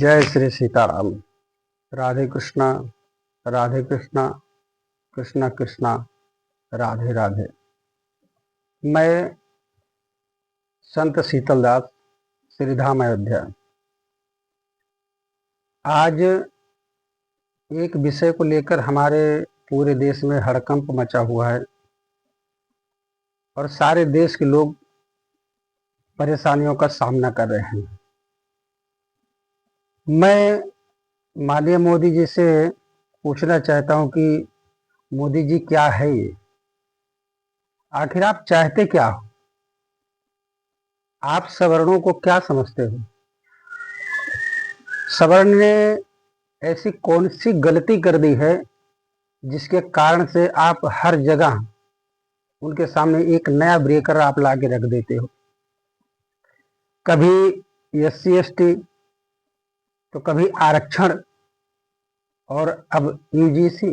जय श्री सीताराम। राधे कृष्णा, राधे कृष्णा, कृष्णा कृष्णा, राधे राधे। मैं संत शीतलदास, श्रीधाम अयोध्या। आज एक विषय को लेकर हमारे पूरे देश में हड़कंप मचा हुआ है और सारे देश के लोग परेशानियों का सामना कर रहे हैं। मैं माननीय मोदी जी से पूछना चाहता हूं कि मोदी जी, क्या है ये? आखिर आप चाहते क्या हो? आप सवर्णों को क्या समझते हो? सवर्ण ने ऐसी कौन सी गलती कर दी है जिसके कारण से आप हर जगह उनके सामने एक नया ब्रेकर आप ला के रख देते हो? कभी SC ST, तो कभी आरक्षण, और अब UGC।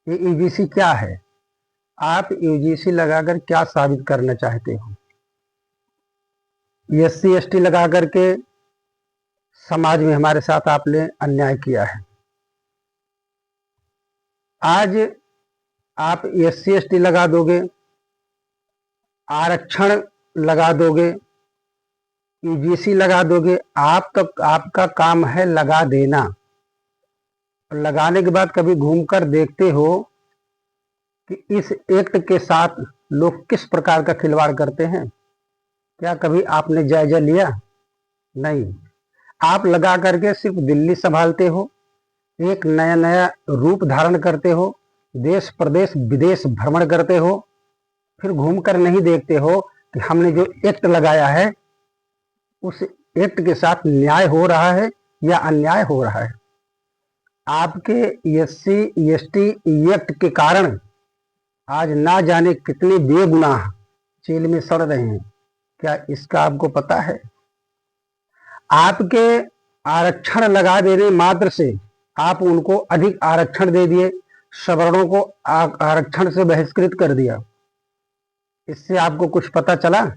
ये UGC क्या है? आप UGC लगाकर क्या साबित करना चाहते हो? SC ST लगा करके समाज में हमारे साथ आपने अन्याय किया है। आज आप SC ST लगा दोगे, आरक्षण लगा दोगे, UGC लगा दोगे। आपका काम है लगा देना। लगाने के बाद कभी घूमकर देखते हो कि इस एक्ट के साथ लोग किस प्रकार का खिलवाड़ करते हैं? क्या कभी आपने जायजा लिया? नहीं। आप लगा करके सिर्फ दिल्ली संभालते हो, एक नया नया रूप धारण करते हो, देश प्रदेश विदेश भ्रमण करते हो, फिर घूमकर नहीं देखते हो कि हमने जो एक्ट लगाया है उस एक्ट के साथ न्याय हो रहा है या अन्याय हो रहा है। आपके SC ST एक्ट के कारण आज ना जाने कितने बेगुनाह जेल में सड़ रहे हैं। क्या इसका आपको पता है? आपके आरक्षण लगा देने मात्र से आप उनको अधिक आरक्षण दे दिए, सवर्णों को आरक्षण से बहिष्कृत कर दिया। इससे आपको कुछ पता चला?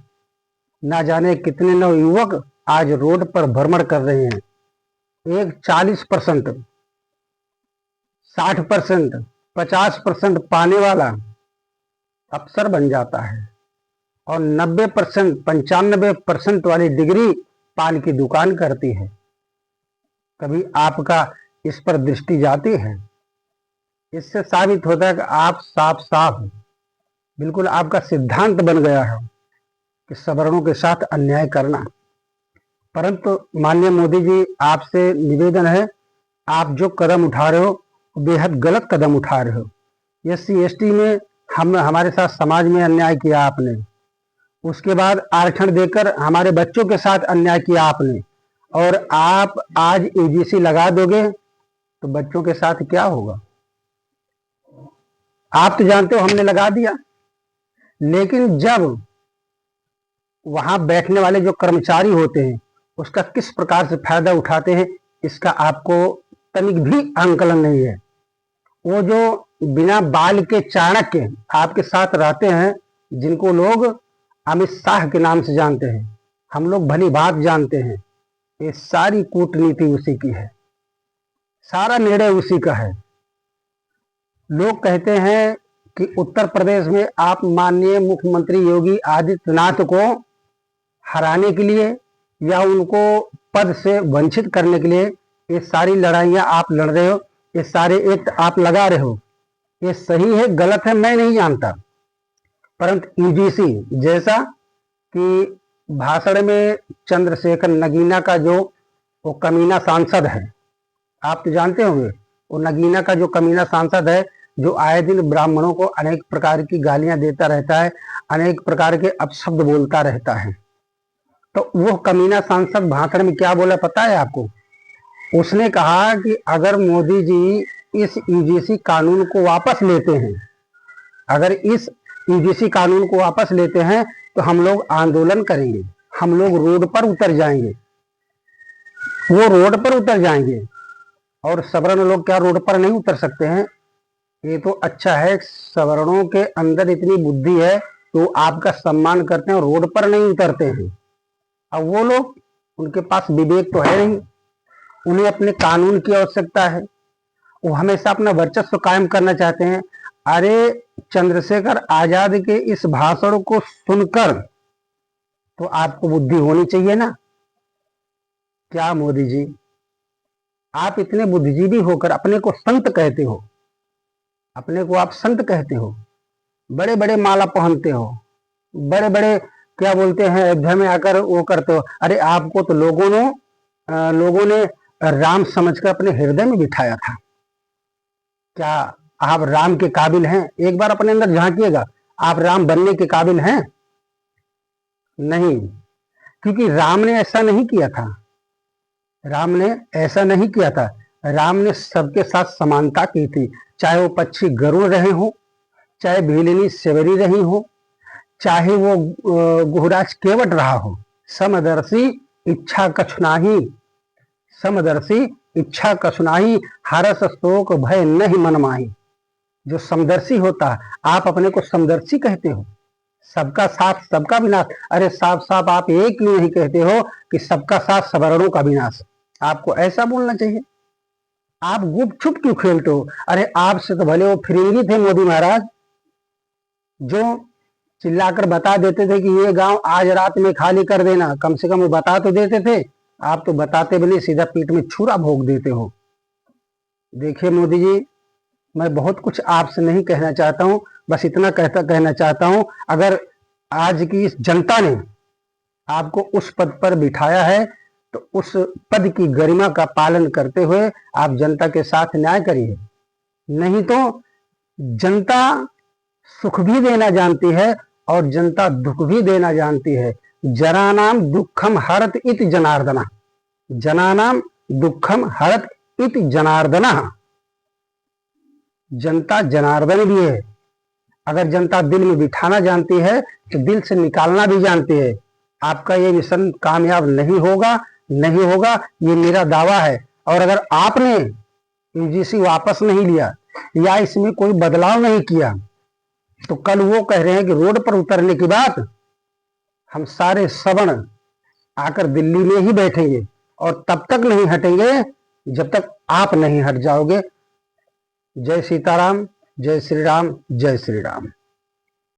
ना जाने कितने नवयुवक आज रोड पर भ्रमण कर रहे हैं। एक 40%, 60%, 50% पाने वाला अफसर बन जाता है और 90%, 95% वाली डिग्री पान की दुकान करती है। कभी आपका इस पर दृष्टि जाती है? इससे साबित होता है कि आप साफ साफ बिल्कुल आपका सिद्धांत बन गया है कि सवर्णों के साथ अन्याय करना। परंतु माननीय मोदी जी, आपसे निवेदन है, आप जो कदम उठा रहे हो बेहद गलत कदम उठा रहे हो। SC ST में हमारे साथ समाज में अन्याय किया आपने, उसके बाद आरक्षण देकर हमारे बच्चों के साथ अन्याय किया आपने, और आप आज UGC लगा दोगे तो बच्चों के साथ क्या होगा? आप तो जानते हो हमने लगा दिया, लेकिन जब वहां बैठने वाले जो कर्मचारी होते हैं उसका किस प्रकार से फायदा उठाते हैं, इसका आपको तनिक भी आंकलन नहीं है। वो जो बिना बाल के चाणक्य आपके साथ रहते हैं, जिनको लोग अमित शाह के नाम से जानते हैं, हम लोग भली बात जानते हैं, ये सारी कूटनीति उसी की है, सारा निर्णय उसी का है। लोग कहते हैं कि उत्तर प्रदेश में आप माननीय मुख्यमंत्री योगी आदित्यनाथ को हराने के लिए या उनको पद से वंचित करने के लिए ये सारी लड़ाइयां आप लड़ रहे हो, ये सारे एक्ट आप लगा रहे हो। ये सही है गलत है मैं नहीं जानता, परंतु UGC जैसा कि भाषण में चंद्रशेखर नगीना का जो वो कमीना सांसद है, आप तो जानते होंगे, वो नगीना का जो कमीना सांसद है, जो आए दिन ब्राह्मणों को अनेक प्रकार की गालियां देता रहता है, अनेक प्रकार के अपशब्द बोलता रहता है। तो वो कमीना सांसद भाषण में क्या बोला पता है आपको? उसने कहा कि अगर मोदी जी इस UGC कानून को वापस लेते हैं, अगर इस UGC कानून को वापस लेते हैं तो हम लोग आंदोलन करेंगे, हम लोग रोड पर उतर जाएंगे। वो रोड पर उतर जाएंगे, और सवर्ण लोग क्या रोड पर नहीं उतर सकते हैं? ये तो अच्छा है, सवर्णों के अंदर इतनी बुद्धि है तो आपका सम्मान करते हैं, रोड पर नहीं उतरते हैं। अब वो लोग, उनके पास विवेक तो है नहीं, उन्हें अपने कानून की आवश्यकता है, वो हमेशा अपना वर्चस्व कायम करना चाहते हैं। अरे चंद्रशेखर आजाद के इस भाषण को सुनकर तो आपको बुद्धि होनी चाहिए ना। क्या मोदी जी, आप इतने बुद्धिजीवी होकर अपने को संत कहते हो, अपने को आप संत कहते हो, बड़े बड़े माला पहनते हो, बड़े बड़े क्या बोलते हैं अयोध्या में आकर वो करते हो। अरे आपको तो लोगों ने राम समझकर अपने हृदय में बिठाया था। क्या आप राम के काबिल हैं? एक बार अपने अंदर झांकिएगा, आप राम बनने के काबिल हैं? नहीं, क्योंकि राम ने ऐसा नहीं किया था। राम ने ऐसा नहीं किया था। राम ने सबके साथ समानता की थी, चाहे वो पक्षी गरुड़ रहे हो, चाहे भीलिनी सेवरी रही हो, चाहे वो गुहराज केवट रहा हो। समदर्शी इच्छा कछुनाही, समदर्शी इच्छा कछुनाही, हरस शोक भय नहीं मन माही। जो समदर्शी होता है, आप अपने को समदर्शी कहते हो, सबका साथ सबका विनाश। अरे साफ साफ आप एक क्यों नहीं कहते हो कि सबका साथ सवर्णों का विनाश? आपको ऐसा बोलना चाहिए। आप गुप छुप क्यों खेलते हो? अरे आपसे तो भले वो फिरंगी थे मोदी महाराज, जो चिल्लाकर बता देते थे कि ये गांव आज रात में खाली कर देना। कम से कम वो बता तो देते थे, आप तो बताते भी नहीं, सीधा पीठ में छुरा भोंक देते हो। देखिए मोदी जी, मैं बहुत कुछ आपसे नहीं कहना चाहता हूं, बस इतना कहना चाहता हूं, अगर आज की इस जनता ने आपको उस पद पर बिठाया है तो उस पद की गरिमा का पालन करते हुए आप जनता के साथ न्याय करिए। नहीं तो जनता सुख भी देना जानती है और जनता दुख भी देना जानती है। जनानाम दुखम हरत इति जनार्दना, जनानाम दुखम हरत इति जनार्दना। जनता जनार्दन भी है। अगर जनता दिल में बिठाना जानती है तो दिल से निकालना भी जानती है। आपका ये मिशन कामयाब नहीं होगा, नहीं होगा, ये मेरा दावा है। और अगर आपने यूजीसी वापस नहीं लिया या इसमें कोई बदलाव नहीं किया तो कल वो कह रहे हैं कि रोड पर उतरने के बाद हम सारे सवर्ण आकर दिल्ली में ही बैठेंगे और तब तक नहीं हटेंगे जब तक आप नहीं हट जाओगे। जय सीताराम, जय श्री राम, जय श्री राम।